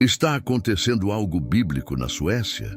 Está acontecendo algo bíblico na Suécia?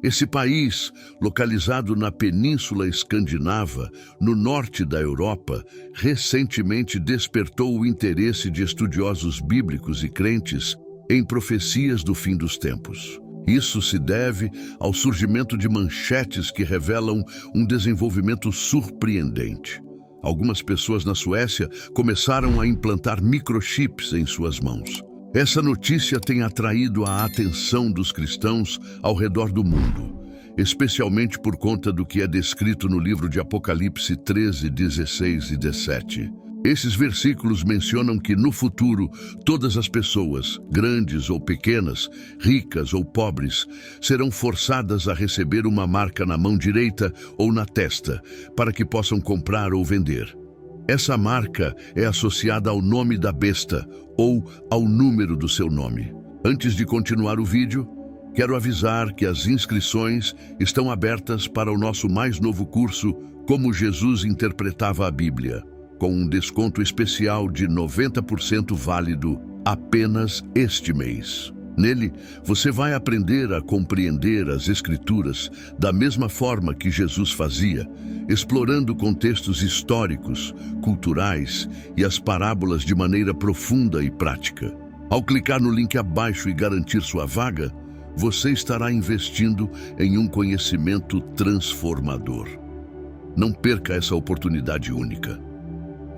Esse país, localizado na Península Escandinava, no norte da Europa, recentemente despertou o interesse de estudiosos bíblicos e crentes em profecias do fim dos tempos. Isso se deve ao surgimento de manchetes que revelam um desenvolvimento surpreendente. Algumas pessoas na Suécia começaram a implantar microchips em suas mãos. Essa notícia tem atraído a atenção dos cristãos ao redor do mundo, especialmente por conta do que é descrito no livro de Apocalipse 13, 16 e 17. Esses versículos mencionam que no futuro todas as pessoas, grandes ou pequenas, ricas ou pobres, serão forçadas a receber uma marca na mão direita ou na testa para que possam comprar ou vender. Essa marca é associada ao nome da besta ou ao número do seu nome. Antes de continuar o vídeo, quero avisar que as inscrições estão abertas para o nosso mais novo curso Como Jesus Interpretava a Bíblia, com um desconto especial de 90% válido apenas este mês. Nele, você vai aprender a compreender as Escrituras da mesma forma que Jesus fazia, explorando contextos históricos, culturais e as parábolas de maneira profunda e prática. Ao clicar no link abaixo e garantir sua vaga, você estará investindo em um conhecimento transformador. Não perca essa oportunidade única.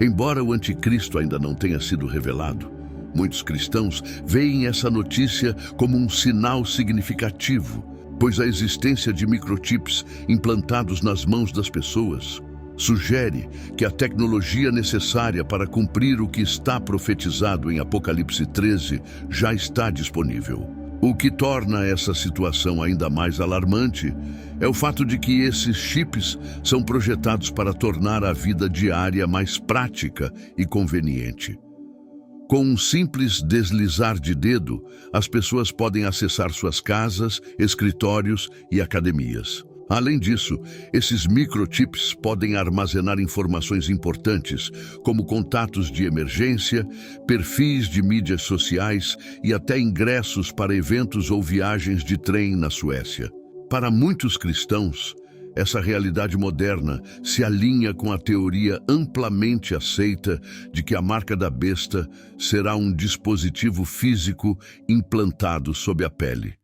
Embora o anticristo ainda não tenha sido revelado, muitos cristãos veem essa notícia como um sinal significativo, pois a existência de microchips implantados nas mãos das pessoas sugere que a tecnologia necessária para cumprir o que está profetizado em Apocalipse 13 já está disponível. O que torna essa situação ainda mais alarmante é o fato de que esses chips são projetados para tornar a vida diária mais prática e conveniente. Com um simples deslizar de dedo, as pessoas podem acessar suas casas, escritórios e academias. Além disso, esses microchips podem armazenar informações importantes, como contatos de emergência, perfis de mídias sociais e até ingressos para eventos ou viagens de trem na Suécia. Para muitos cristãos, essa realidade moderna se alinha com a teoria amplamente aceita de que a marca da besta será um dispositivo físico implantado sob a pele.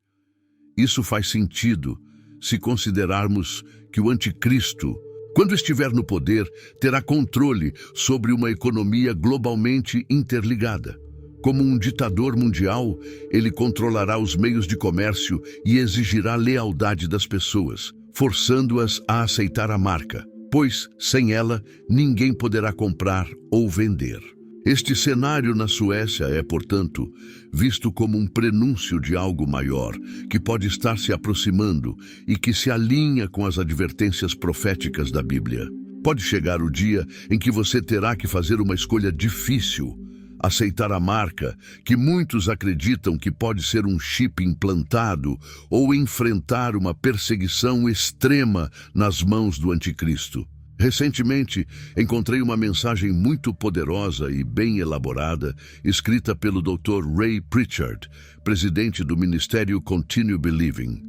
Isso faz sentido se considerarmos que o anticristo, quando estiver no poder, terá controle sobre uma economia globalmente interligada. Como um ditador mundial, ele controlará os meios de comércio e exigirá lealdade das pessoas, forçando-as a aceitar a marca, pois, sem ela, ninguém poderá comprar ou vender. Este cenário na Suécia é, portanto, visto como um prenúncio de algo maior, que pode estar se aproximando e que se alinha com as advertências proféticas da Bíblia. Pode chegar o dia em que você terá que fazer uma escolha difícil: aceitar a marca, que muitos acreditam que pode ser um chip implantado, ou enfrentar uma perseguição extrema nas mãos do anticristo. Recentemente, encontrei uma mensagem muito poderosa e bem elaborada, escrita pelo Dr. Ray Pritchard, presidente do Ministério Continue Believing.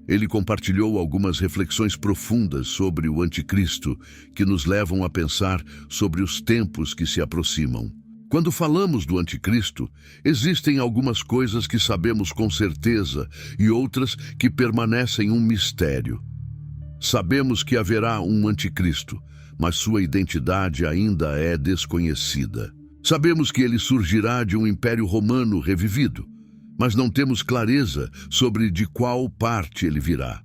Ele compartilhou algumas reflexões profundas sobre o anticristo que nos levam a pensar sobre os tempos que se aproximam. Quando falamos do anticristo, existem algumas coisas que sabemos com certeza e outras que permanecem um mistério. Sabemos que haverá um anticristo, mas sua identidade ainda é desconhecida. Sabemos que ele surgirá de um império romano revivido, mas não temos clareza sobre de qual parte ele virá.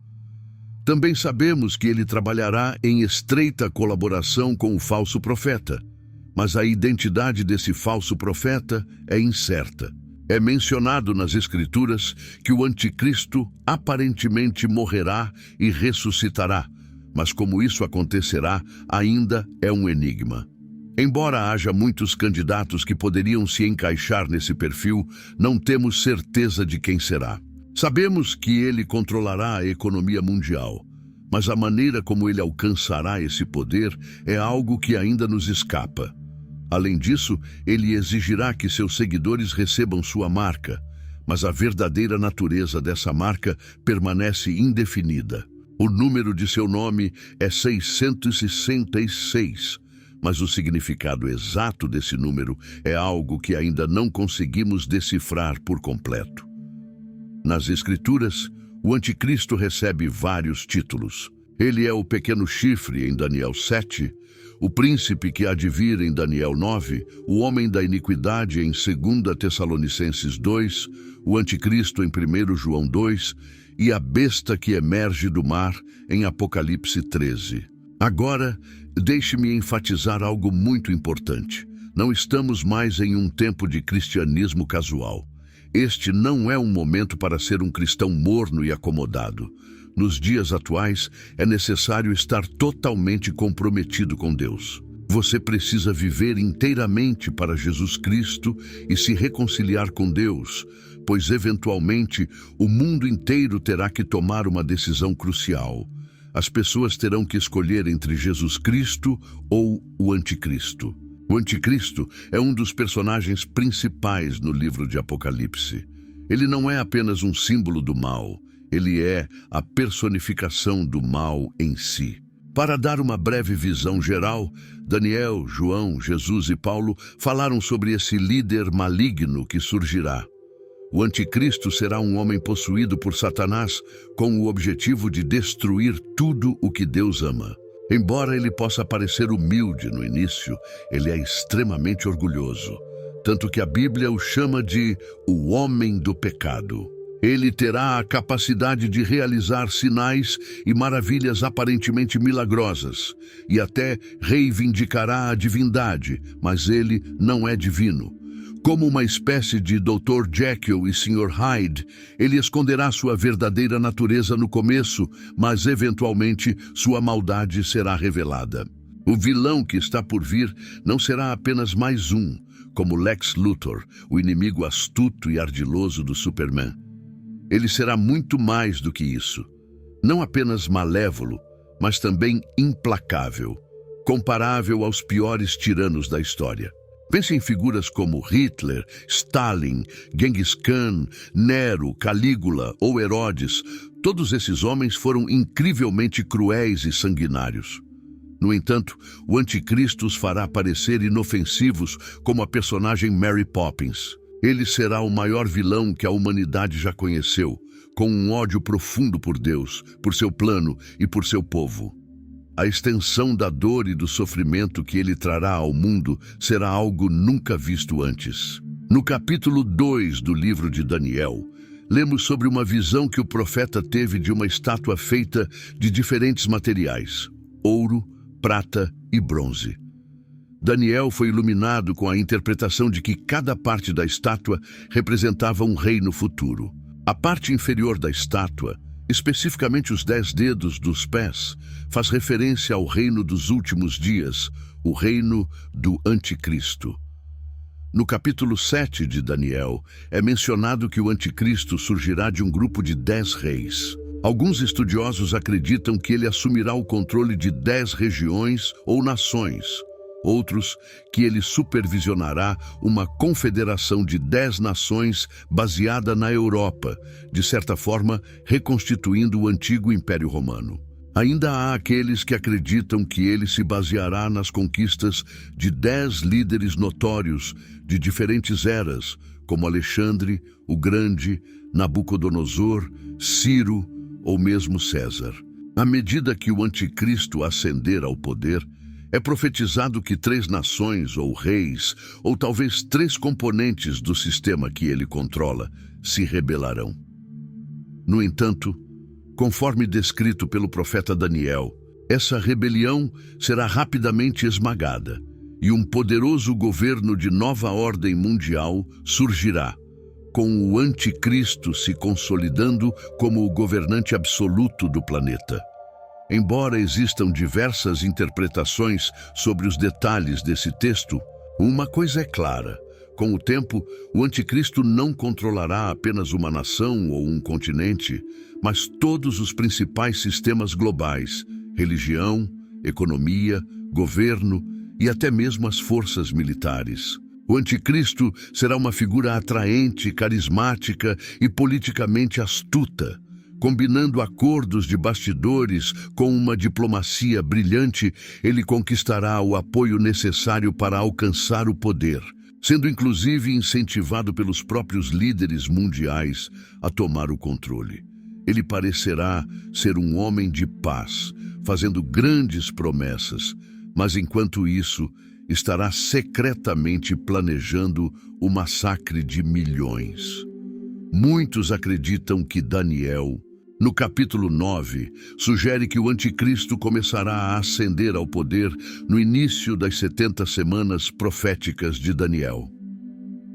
Também sabemos que ele trabalhará em estreita colaboração com o falso profeta, mas a identidade desse falso profeta é incerta. É mencionado nas Escrituras que o anticristo aparentemente morrerá e ressuscitará, mas como isso acontecerá ainda é um enigma. Embora haja muitos candidatos que poderiam se encaixar nesse perfil, não temos certeza de quem será. Sabemos que ele controlará a economia mundial, mas a maneira como ele alcançará esse poder é algo que ainda nos escapa. Além disso, ele exigirá que seus seguidores recebam sua marca, mas a verdadeira natureza dessa marca permanece indefinida. O número de seu nome é 666, mas o significado exato desse número é algo que ainda não conseguimos decifrar por completo. Nas Escrituras, o Anticristo recebe vários títulos. Ele é o pequeno chifre em Daniel 7, o príncipe que há de vir em Daniel 9, o homem da iniquidade em 2 Tessalonicenses 2, o Anticristo em 1 João 2 e a besta que emerge do mar em Apocalipse 13. Agora, deixe-me enfatizar algo muito importante. Não estamos mais em um tempo de cristianismo casual. Este não é um momento para ser um cristão morno e acomodado. Nos dias atuais, é necessário estar totalmente comprometido com Deus. Você precisa viver inteiramente para Jesus Cristo e se reconciliar com Deus, pois eventualmente o mundo inteiro terá que tomar uma decisão crucial. As pessoas terão que escolher entre Jesus Cristo ou o Anticristo. O Anticristo é um dos personagens principais no livro de Apocalipse. Ele não é apenas um símbolo do mal, ele é a personificação do mal em si. Para dar uma breve visão geral, Daniel, João, Jesus e Paulo falaram sobre esse líder maligno que surgirá. O Anticristo será um homem possuído por Satanás com o objetivo de destruir tudo o que Deus ama. Embora ele possa parecer humilde no início, ele é extremamente orgulhoso, tanto que a Bíblia o chama de o homem do pecado. Ele terá a capacidade de realizar sinais e maravilhas aparentemente milagrosas, e até reivindicará a divindade, mas ele não é divino. Como uma espécie de Dr. Jekyll e Sr. Hyde, ele esconderá sua verdadeira natureza no começo, mas eventualmente sua maldade será revelada. O vilão que está por vir não será apenas mais um, como Lex Luthor, o inimigo astuto e ardiloso do Superman. Ele será muito mais do que isso. Não apenas malévolo, mas também implacável, comparável aos piores tiranos da história. Pense em figuras como Hitler, Stalin, Genghis Khan, Nero, Calígula ou Herodes. Todos esses homens foram incrivelmente cruéis e sanguinários. No entanto, o Anticristo os fará parecer inofensivos como a personagem Mary Poppins. Ele será o maior vilão que a humanidade já conheceu, com um ódio profundo por Deus, por seu plano e por seu povo. A extensão da dor e do sofrimento que ele trará ao mundo será algo nunca visto antes. No capítulo 2 do livro de Daniel, lemos sobre uma visão que o profeta teve de uma estátua feita de diferentes materiais: ouro, prata e bronze. Daniel foi iluminado com a interpretação de que cada parte da estátua representava um reino futuro. A parte inferior da estátua, especificamente os 10 dedos dos pés, faz referência ao reino dos últimos dias, o reino do Anticristo. No capítulo 7 de Daniel, é mencionado que o Anticristo surgirá de um grupo de 10 reis. Alguns estudiosos acreditam que ele assumirá o controle de 10 regiões ou nações. Outros, que ele supervisionará uma confederação de 10 nações baseada na Europa, de certa forma reconstituindo o antigo Império Romano. Ainda há aqueles que acreditam que ele se baseará nas conquistas de 10 líderes notórios de diferentes eras, como Alexandre, o Grande, Nabucodonosor, Ciro ou mesmo César. À medida que o Anticristo ascender ao poder, é profetizado que 3 nações ou reis, ou talvez 3 componentes do sistema que ele controla, se rebelarão. No entanto, conforme descrito pelo profeta Daniel, essa rebelião será rapidamente esmagada e um poderoso governo de nova ordem mundial surgirá, com o Anticristo se consolidando como o governante absoluto do planeta. Embora existam diversas interpretações sobre os detalhes desse texto, uma coisa é clara: com o tempo, o Anticristo não controlará apenas uma nação ou um continente, mas todos os principais sistemas globais: religião, economia, governo e até mesmo as forças militares. O anticristo será uma figura atraente, carismática e politicamente astuta. Combinando acordos de bastidores com uma diplomacia brilhante, ele conquistará o apoio necessário para alcançar o poder, sendo inclusive incentivado pelos próprios líderes mundiais a tomar o controle. Ele parecerá ser um homem de paz, fazendo grandes promessas, mas enquanto isso, estará secretamente planejando o massacre de milhões. Muitos acreditam que Daniel, no capítulo 9, sugere que o anticristo começará a ascender ao poder no início das 70 semanas proféticas de Daniel.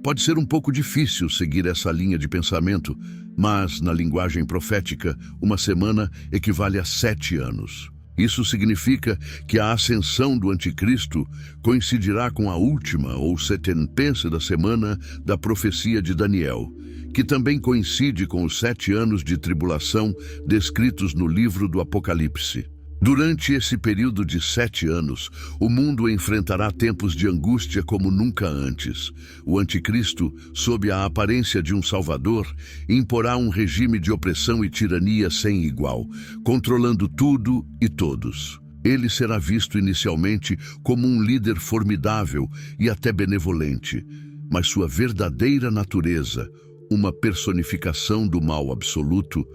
Pode ser um pouco difícil seguir essa linha de pensamento, mas, na linguagem profética, uma semana equivale a 7 anos. Isso significa que a ascensão do anticristo coincidirá com a última ou 70ª semana da profecia de Daniel, que também coincide com os 7 anos de tribulação descritos no livro do Apocalipse. Durante esse período de 7 anos, o mundo enfrentará tempos de angústia como nunca antes. O anticristo, sob a aparência de um salvador, imporá um regime de opressão e tirania sem igual, controlando tudo e todos. Ele será visto inicialmente como um líder formidável e até benevolente, mas sua verdadeira natureza, uma personificação do mal absoluto,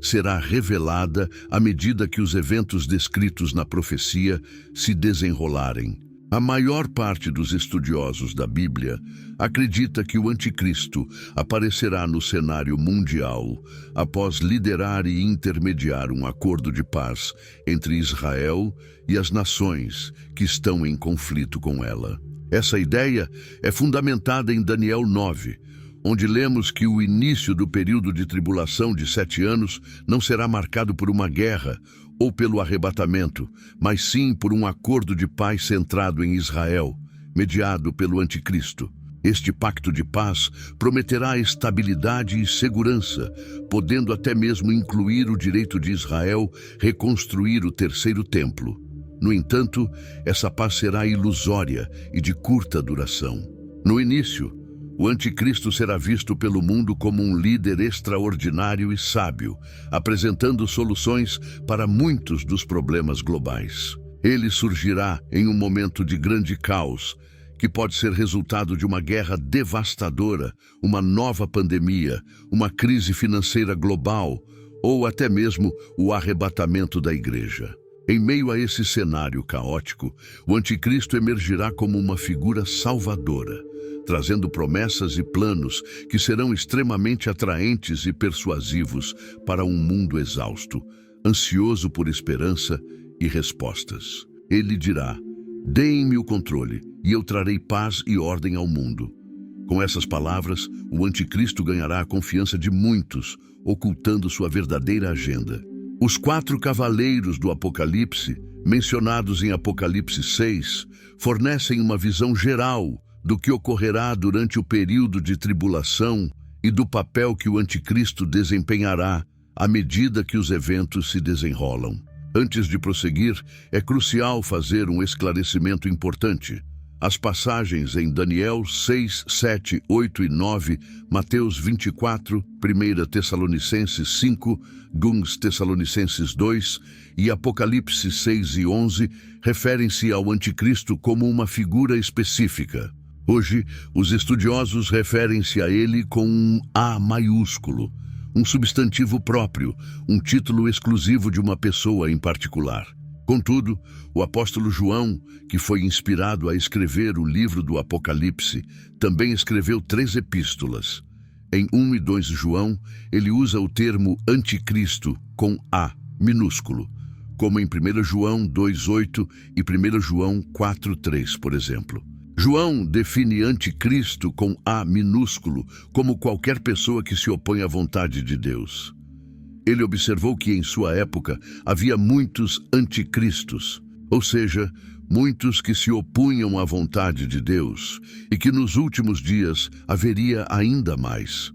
será revelada à medida que os eventos descritos na profecia se desenrolarem. A maior parte dos estudiosos da Bíblia acredita que o anticristo aparecerá no cenário mundial após liderar e intermediar um acordo de paz entre Israel e as nações que estão em conflito com ela. Essa ideia é fundamentada em Daniel 9, onde lemos que o início do período de tribulação de 7 anos não será marcado por uma guerra ou pelo arrebatamento, mas sim por um acordo de paz centrado em Israel, mediado pelo anticristo. Este pacto de paz prometerá estabilidade e segurança, podendo até mesmo incluir o direito de Israel reconstruir o terceiro templo. No entanto, essa paz será ilusória e de curta duração. No início, o anticristo será visto pelo mundo como um líder extraordinário e sábio, apresentando soluções para muitos dos problemas globais. Ele surgirá em um momento de grande caos, que pode ser resultado de uma guerra devastadora, uma nova pandemia, uma crise financeira global ou até mesmo o arrebatamento da igreja. Em meio a esse cenário caótico, o anticristo emergirá como uma figura salvadora, trazendo promessas e planos que serão extremamente atraentes e persuasivos para um mundo exausto, ansioso por esperança e respostas. Ele dirá: "Deem-me o controle, e eu trarei paz e ordem ao mundo." Com essas palavras, o anticristo ganhará a confiança de muitos, ocultando sua verdadeira agenda. Os 4 cavaleiros do Apocalipse, mencionados em Apocalipse 6, fornecem uma visão geral do que ocorrerá durante o período de tribulação e do papel que o anticristo desempenhará à medida que os eventos se desenrolam. Antes de prosseguir, é crucial fazer um esclarecimento importante. As passagens em Daniel 6, 7, 8 e 9, Mateus 24, 1 Tessalonicenses 5, 2 Tessalonicenses 2 e Apocalipse 6 e 11 referem-se ao anticristo como uma figura específica. Hoje, os estudiosos referem-se a ele com um A maiúsculo, um substantivo próprio, um título exclusivo de uma pessoa em particular. Contudo, o apóstolo João, que foi inspirado a escrever o livro do Apocalipse, também escreveu 3 epístolas. Em 1 e 2 João, ele usa o termo anticristo com A minúsculo, como em 1 João 2,8 e 1 João 4,3, por exemplo. João define anticristo com A minúsculo como qualquer pessoa que se opõe à vontade de Deus. Ele observou que em sua época havia muitos anticristos, ou seja, muitos que se opunham à vontade de Deus, e que nos últimos dias haveria ainda mais.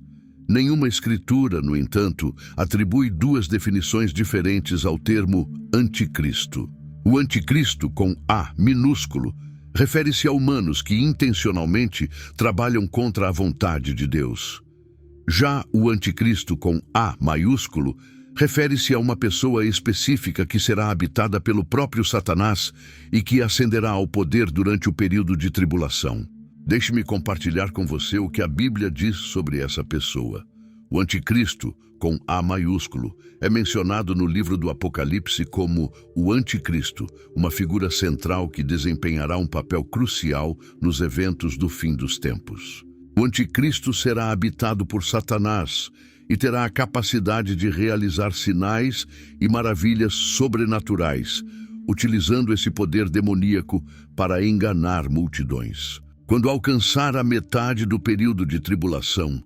Nenhuma escritura, no entanto, atribui 2 definições diferentes ao termo anticristo. O anticristo com A minúsculo refere-se a humanos que intencionalmente trabalham contra a vontade de Deus. Já o anticristo com A maiúsculo refere-se a uma pessoa específica que será habitada pelo próprio Satanás e que ascenderá ao poder durante o período de tribulação. Deixe-me compartilhar com você o que a Bíblia diz sobre essa pessoa. O anticristo, com A maiúsculo, é mencionado no livro do Apocalipse como o anticristo, uma figura central que desempenhará um papel crucial nos eventos do fim dos tempos. O anticristo será habitado por Satanás e terá a capacidade de realizar sinais e maravilhas sobrenaturais, utilizando esse poder demoníaco para enganar multidões. Quando alcançar a metade do período de tribulação,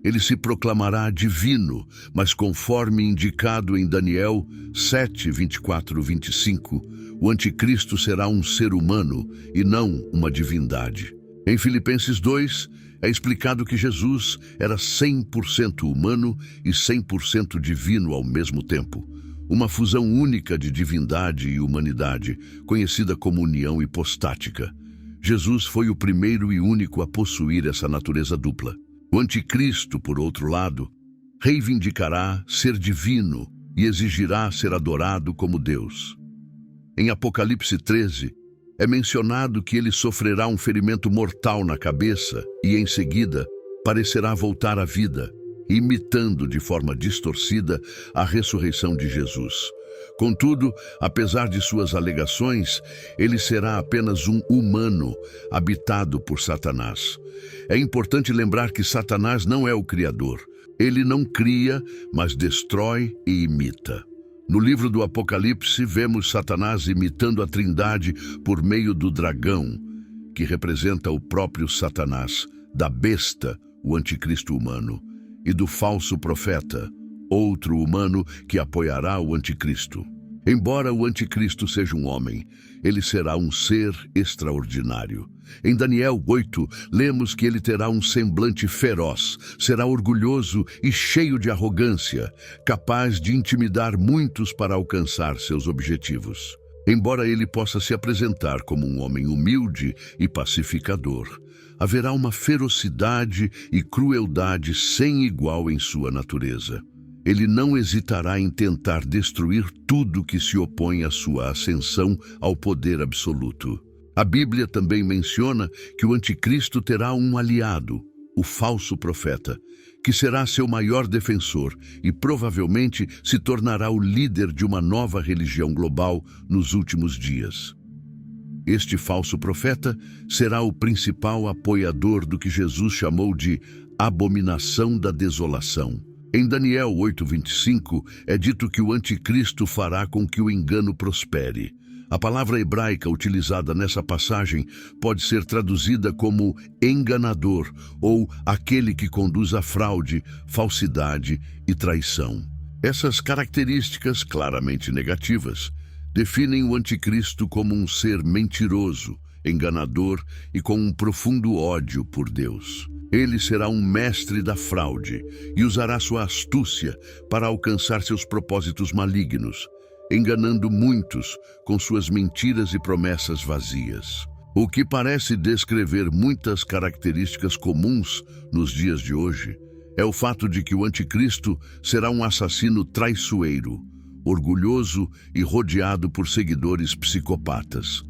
ele se proclamará divino, mas conforme indicado em Daniel 7, 24, 25, o anticristo será um ser humano e não uma divindade. Em Filipenses 2, é explicado que Jesus era 100% humano e 100% divino ao mesmo tempo, uma fusão única de divindade e humanidade, conhecida como união hipostática. Jesus foi o primeiro e único a possuir essa natureza dupla. O anticristo, por outro lado, reivindicará ser divino e exigirá ser adorado como Deus. Em Apocalipse 13, é mencionado que ele sofrerá um ferimento mortal na cabeça e, em seguida, parecerá voltar à vida, imitando de forma distorcida a ressurreição de Jesus. Contudo, apesar de suas alegações, ele será apenas um humano habitado por Satanás. É importante lembrar que Satanás não é o Criador. Ele não cria, mas destrói e imita. No livro do Apocalipse, vemos Satanás imitando a Trindade por meio do dragão, que representa o próprio Satanás, da besta, o anticristo humano, e do falso profeta, outro humano que apoiará o anticristo. Embora o anticristo seja um homem, ele será um ser extraordinário. Em Daniel 8, lemos que ele terá um semblante feroz, será orgulhoso e cheio de arrogância, capaz de intimidar muitos para alcançar seus objetivos. Embora ele possa se apresentar como um homem humilde e pacificador, haverá uma ferocidade e crueldade sem igual em sua natureza. Ele não hesitará em tentar destruir tudo que se opõe à sua ascensão ao poder absoluto. A Bíblia também menciona que o anticristo terá um aliado, o falso profeta, que será seu maior defensor e provavelmente se tornará o líder de uma nova religião global nos últimos dias. Este falso profeta será o principal apoiador do que Jesus chamou de abominação da desolação. Em Daniel 8:25, é dito que o anticristo fará com que o engano prospere. A palavra hebraica utilizada nessa passagem pode ser traduzida como enganador ou aquele que conduz à fraude, falsidade e traição. Essas características, claramente negativas, definem o anticristo como um ser mentiroso, enganador e com um profundo ódio por Deus. Ele será um mestre da fraude e usará sua astúcia para alcançar seus propósitos malignos, enganando muitos com suas mentiras e promessas vazias. O que parece descrever muitas características comuns nos dias de hoje é o fato de que o anticristo será um assassino traiçoeiro, orgulhoso e rodeado por seguidores psicopatas.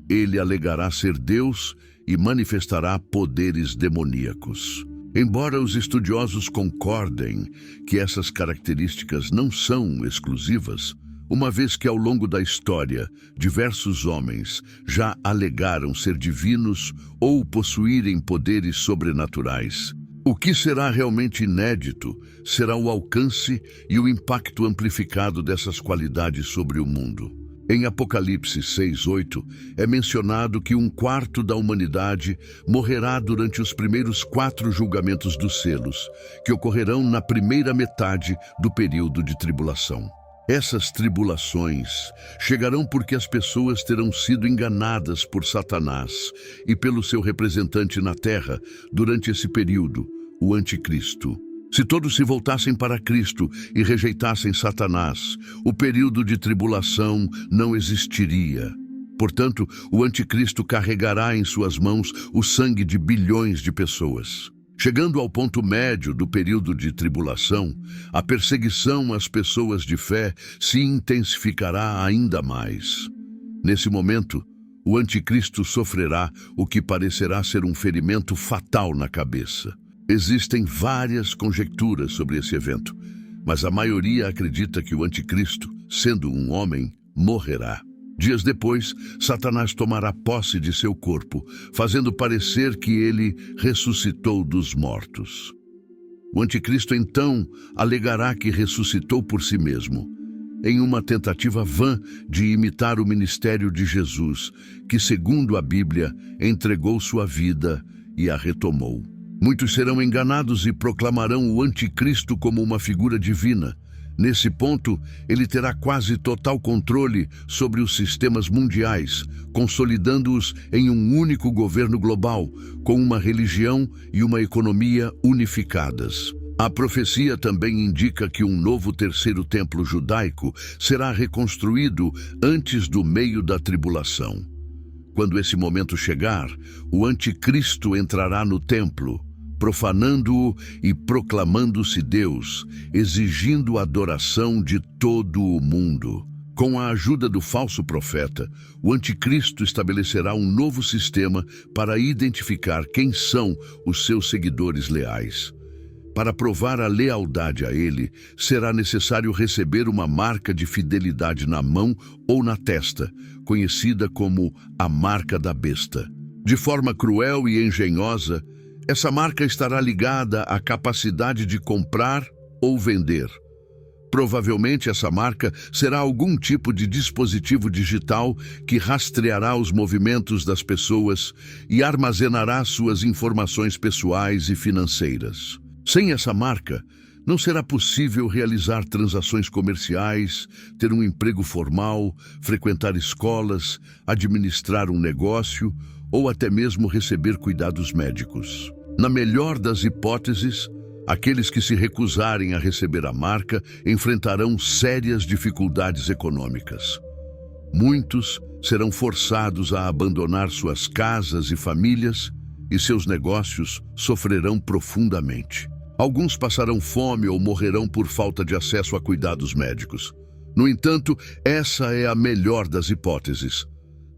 Ele alegará ser Deus e manifestará poderes demoníacos. Embora os estudiosos concordem que essas características não são exclusivas, uma vez que ao longo da história diversos homens já alegaram ser divinos ou possuírem poderes sobrenaturais, o que será realmente inédito será o alcance e o impacto amplificado dessas qualidades sobre o mundo. Em Apocalipse 6:8, é mencionado que 1/4 da humanidade morrerá durante os primeiros 4 julgamentos dos selos, que ocorrerão na primeira metade do período de tribulação. Essas tribulações chegarão porque as pessoas terão sido enganadas por Satanás e pelo seu representante na terra durante esse período, o anticristo. Se todos se voltassem para Cristo e rejeitassem Satanás, o período de tribulação não existiria. Portanto, o anticristo carregará em suas mãos o sangue de bilhões de pessoas. Chegando ao ponto médio do período de tribulação, a perseguição às pessoas de fé se intensificará ainda mais. Nesse momento, o anticristo sofrerá o que parecerá ser um ferimento fatal na cabeça. Existem várias conjecturas sobre esse evento, mas a maioria acredita que o anticristo, sendo um homem, morrerá. Dias depois, Satanás tomará posse de seu corpo, fazendo parecer que ele ressuscitou dos mortos. O anticristo então alegará que ressuscitou por si mesmo, em uma tentativa vã de imitar o ministério de Jesus, que, segundo a Bíblia, entregou sua vida e a retomou. Muitos serão enganados e proclamarão o anticristo como uma figura divina. Nesse ponto, ele terá quase total controle sobre os sistemas mundiais, consolidando-os em um único governo global, com uma religião e uma economia unificadas. A profecia também indica que um novo terceiro templo judaico será reconstruído antes do meio da tribulação. Quando esse momento chegar, o anticristo entrará no templo, profanando-o e proclamando-se Deus, exigindo a adoração de todo o mundo. Com a ajuda do falso profeta, o anticristo estabelecerá um novo sistema para identificar quem são os seus seguidores leais. Para provar a lealdade a ele, será necessário receber uma marca de fidelidade na mão ou na testa, conhecida como a marca da besta. De forma cruel e engenhosa, essa marca estará ligada à capacidade de comprar ou vender. Provavelmente essa marca será algum tipo de dispositivo digital que rastreará os movimentos das pessoas e armazenará suas informações pessoais e financeiras. Sem essa marca, não será possível realizar transações comerciais, ter um emprego formal, frequentar escolas, administrar um negócio ou até mesmo receber cuidados médicos. Na melhor das hipóteses, aqueles que se recusarem a receber a marca enfrentarão sérias dificuldades econômicas. Muitos serão forçados a abandonar suas casas e famílias e seus negócios sofrerão profundamente. Alguns passarão fome ou morrerão por falta de acesso a cuidados médicos. No entanto, essa é a melhor das hipóteses.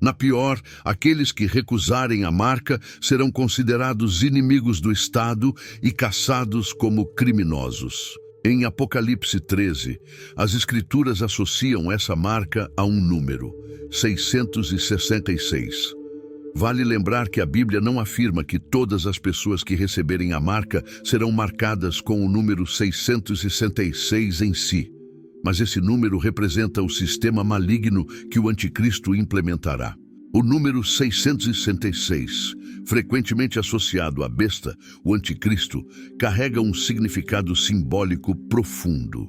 Na pior, aqueles que recusarem a marca serão considerados inimigos do Estado e caçados como criminosos. Em Apocalipse 13, as Escrituras associam essa marca a um número, 666. Vale lembrar que a Bíblia não afirma que todas as pessoas que receberem a marca serão marcadas com o número 666 em si. Mas esse número representa o sistema maligno que o anticristo implementará. O número 666, frequentemente associado à besta, o anticristo, carrega um significado simbólico profundo.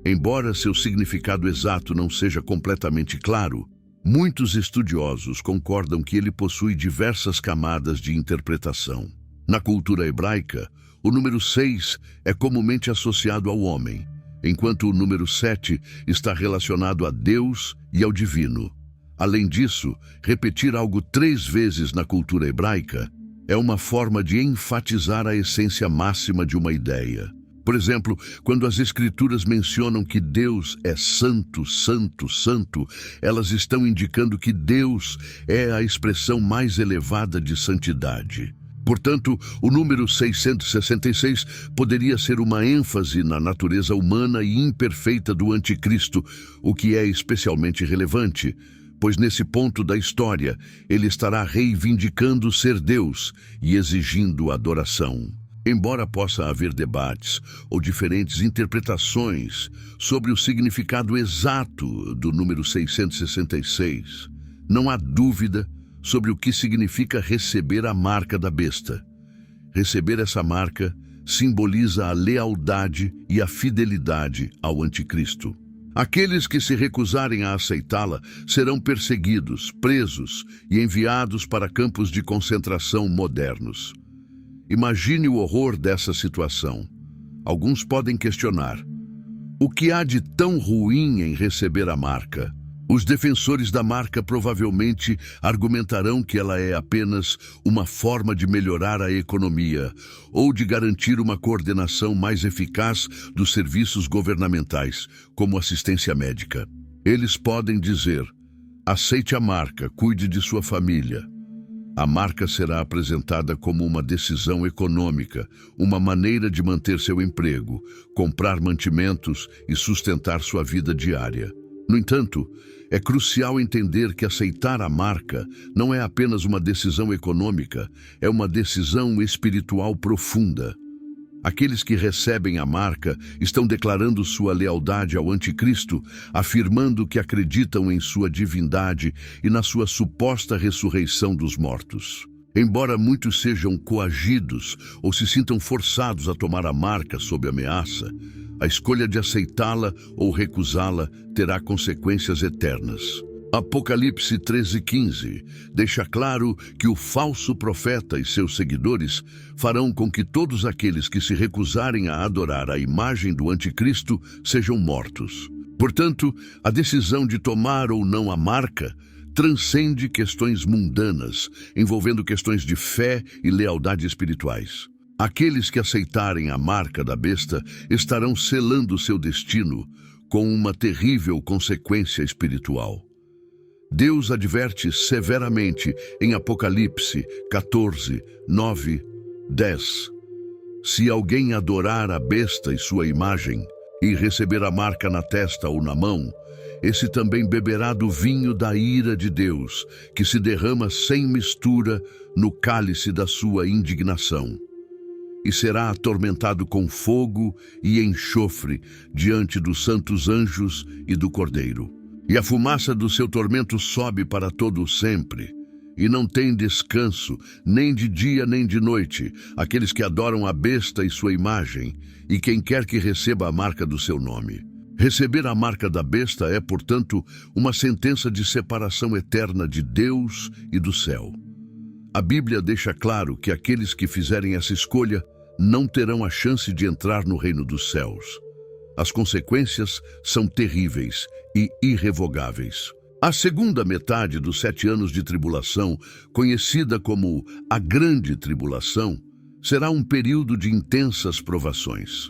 Embora seu significado exato não seja completamente claro, muitos estudiosos concordam que ele possui diversas camadas de interpretação. Na cultura hebraica, o número 6 é comumente associado ao homem, enquanto o número 7 está relacionado a Deus e ao divino. Além disso, repetir algo 3 vezes na cultura hebraica é uma forma de enfatizar a essência máxima de uma ideia. Por exemplo, quando as Escrituras mencionam que Deus é santo, santo, santo, elas estão indicando que Deus é a expressão mais elevada de santidade. Portanto, o número 666 poderia ser uma ênfase na natureza humana e imperfeita do anticristo, o que é especialmente relevante, pois nesse ponto da história ele estará reivindicando ser Deus e exigindo adoração. Embora possa haver debates ou diferentes interpretações sobre o significado exato do número 666, não há dúvida sobre o que significa receber a marca da besta. Receber essa marca simboliza a lealdade e a fidelidade ao anticristo. Aqueles que se recusarem a aceitá-la serão perseguidos, presos e enviados para campos de concentração modernos. Imagine o horror dessa situação. Alguns podem questionar: o que há de tão ruim em receber a marca? Os defensores da marca provavelmente argumentarão que ela é apenas uma forma de melhorar a economia ou de garantir uma coordenação mais eficaz dos serviços governamentais, como assistência médica. Eles podem dizer: aceite a marca, cuide de sua família. A marca será apresentada como uma decisão econômica, uma maneira de manter seu emprego, comprar mantimentos e sustentar sua vida diária. No entanto, é crucial entender que aceitar a marca não é apenas uma decisão econômica, é uma decisão espiritual profunda. Aqueles que recebem a marca estão declarando sua lealdade ao anticristo, afirmando que acreditam em sua divindade e na sua suposta ressurreição dos mortos. Embora muitos sejam coagidos ou se sintam forçados a tomar a marca sob ameaça, a escolha de aceitá-la ou recusá-la terá consequências eternas. Apocalipse 13:15 deixa claro que o falso profeta e seus seguidores farão com que todos aqueles que se recusarem a adorar a imagem do anticristo sejam mortos. Portanto, a decisão de tomar ou não a marca transcende questões mundanas, envolvendo questões de fé e lealdade espirituais. Aqueles que aceitarem a marca da besta estarão selando seu destino com uma terrível consequência espiritual. Deus adverte severamente em Apocalipse 14, 9, 10. Se alguém adorar a besta e sua imagem, e receber a marca na testa ou na mão, esse também beberá do vinho da ira de Deus, que se derrama sem mistura no cálice da sua indignação, e será atormentado com fogo e enxofre diante dos santos anjos e do Cordeiro. E a fumaça do seu tormento sobe para todo o sempre, e não tem descanso, nem de dia nem de noite, aqueles que adoram a besta e sua imagem, e quem quer que receba a marca do seu nome. Receber a marca da besta é, portanto, uma sentença de separação eterna de Deus e do céu. A Bíblia deixa claro que aqueles que fizerem essa escolha não terão a chance de entrar no reino dos céus. As consequências são terríveis e irrevogáveis. A segunda metade dos 7 anos de tribulação, conhecida como a Grande Tribulação, será um período de intensas provações.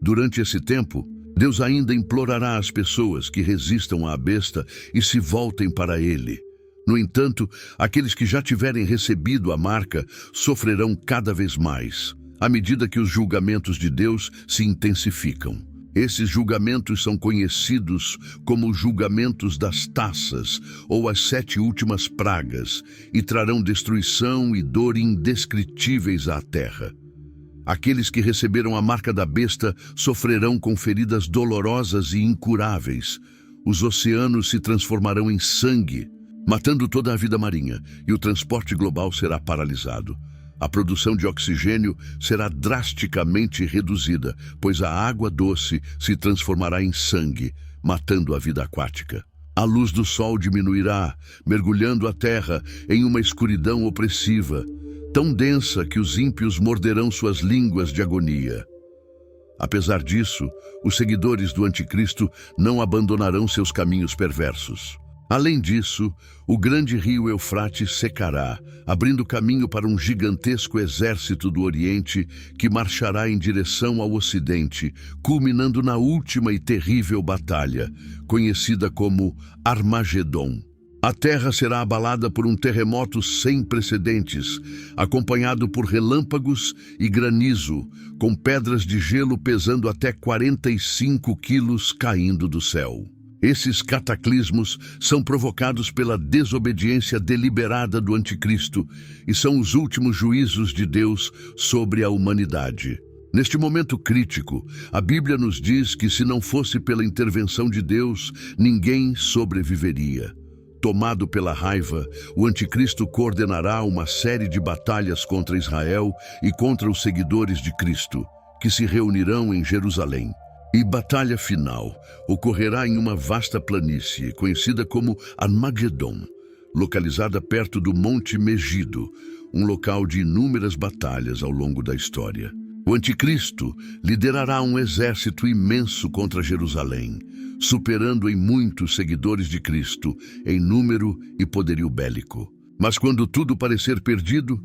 Durante esse tempo, Deus ainda implorará às pessoas que resistam à besta e se voltem para Ele. No entanto, aqueles que já tiverem recebido a marca sofrerão cada vez mais, à medida que os julgamentos de Deus se intensificam. Esses julgamentos são conhecidos como julgamentos das taças ou as 7 últimas pragas e trarão destruição e dor indescritíveis à terra. Aqueles que receberam a marca da besta sofrerão com feridas dolorosas e incuráveis. Os oceanos se transformarão em sangue, matando toda a vida marinha, e o transporte global será paralisado. A produção de oxigênio será drasticamente reduzida, pois a água doce se transformará em sangue, matando a vida aquática. A luz do sol diminuirá, mergulhando a terra em uma escuridão opressiva, tão densa que os ímpios morderão suas línguas de agonia. Apesar disso, os seguidores do anticristo não abandonarão seus caminhos perversos. Além disso, o grande rio Eufrates secará, abrindo caminho para um gigantesco exército do Oriente que marchará em direção ao Ocidente, culminando na última e terrível batalha, conhecida como Armagedon. A terra será abalada por um terremoto sem precedentes, acompanhado por relâmpagos e granizo, com pedras de gelo pesando até 45 quilos caindo do céu. Esses cataclismos são provocados pela desobediência deliberada do anticristo e são os últimos juízos de Deus sobre a humanidade. Neste momento crítico, a Bíblia nos diz que se não fosse pela intervenção de Deus, ninguém sobreviveria. Tomado pela raiva, o anticristo coordenará uma série de batalhas contra Israel e contra os seguidores de Cristo, que se reunirão em Jerusalém. E batalha final ocorrerá em uma vasta planície, conhecida como Armagedon, localizada perto do Monte Megido, um local de inúmeras batalhas ao longo da história. O anticristo liderará um exército imenso contra Jerusalém, superando em muito os seguidores de Cristo, em número e poderio bélico. Mas quando tudo parecer perdido,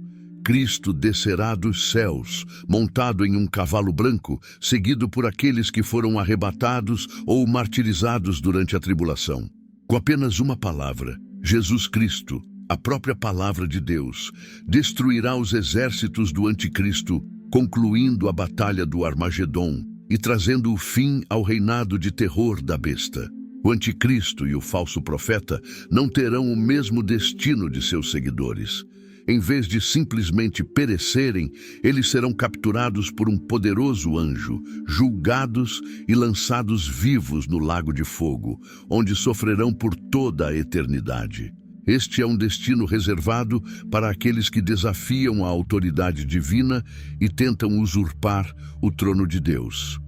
Cristo descerá dos céus, montado em um cavalo branco, seguido por aqueles que foram arrebatados ou martirizados durante a tribulação. Com apenas uma palavra, Jesus Cristo, a própria palavra de Deus, destruirá os exércitos do anticristo, concluindo a batalha do Armagedom e trazendo o fim ao reinado de terror da besta. O anticristo e o falso profeta não terão o mesmo destino de seus seguidores. Em vez de simplesmente perecerem, eles serão capturados por um poderoso anjo, julgados e lançados vivos no lago de fogo, onde sofrerão por toda a eternidade. Este é um destino reservado para aqueles que desafiam a autoridade divina e tentam usurpar o trono de Deus.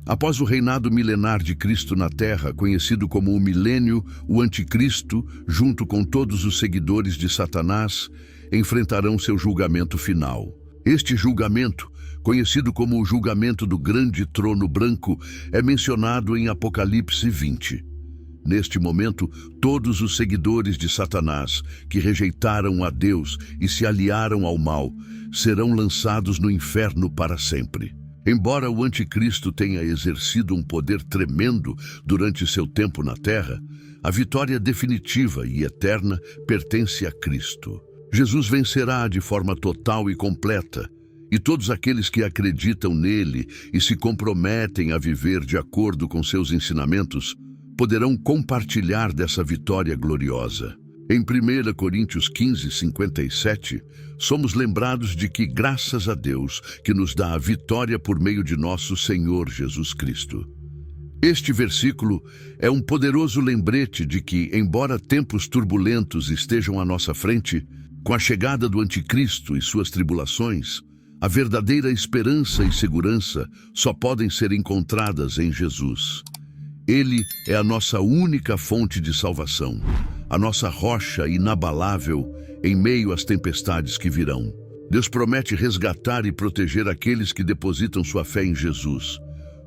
Após o reinado milenar de Cristo na Terra, conhecido como o Milênio, o Anticristo, junto com todos os seguidores de Satanás, enfrentarão seu julgamento final. Este julgamento, conhecido como o julgamento do grande trono branco, é mencionado em Apocalipse 20. Neste momento, todos os seguidores de Satanás, que rejeitaram a Deus e se aliaram ao mal, serão lançados no inferno para sempre. Embora o anticristo tenha exercido um poder tremendo durante seu tempo na Terra, a vitória definitiva e eterna pertence a Cristo. Jesus vencerá de forma total e completa, e todos aqueles que acreditam nele e se comprometem a viver de acordo com seus ensinamentos poderão compartilhar dessa vitória gloriosa. Em 1 Coríntios 15, 57, somos lembrados de que, graças a Deus, que nos dá a vitória por meio de nosso Senhor Jesus Cristo. Este versículo é um poderoso lembrete de que, embora tempos turbulentos estejam à nossa frente, com a chegada do anticristo e suas tribulações, a verdadeira esperança e segurança só podem ser encontradas em Jesus. Ele é a nossa única fonte de salvação, a nossa rocha inabalável em meio às tempestades que virão. Deus promete resgatar e proteger aqueles que depositam sua fé em Jesus.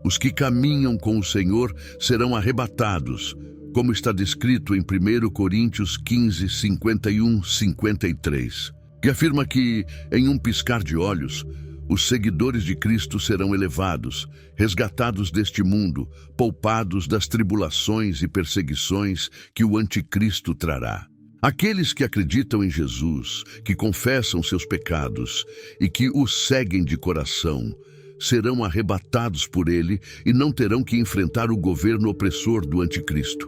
Os que caminham com o Senhor serão arrebatados, como está descrito em 1 Coríntios 15, 51, 53, que afirma que, em um piscar de olhos, os seguidores de Cristo serão elevados, resgatados deste mundo, poupados das tribulações e perseguições que o anticristo trará. Aqueles que acreditam em Jesus, que confessam seus pecados e que o seguem de coração, serão arrebatados por ele e não terão que enfrentar o governo opressor do anticristo.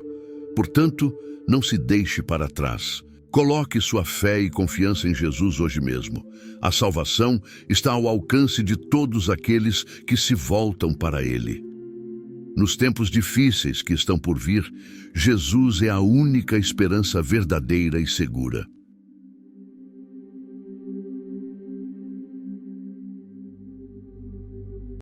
Portanto, não se deixe para trás. Coloque sua fé e confiança em Jesus hoje mesmo. A salvação está ao alcance de todos aqueles que se voltam para Ele. Nos tempos difíceis que estão por vir, Jesus é a única esperança verdadeira e segura.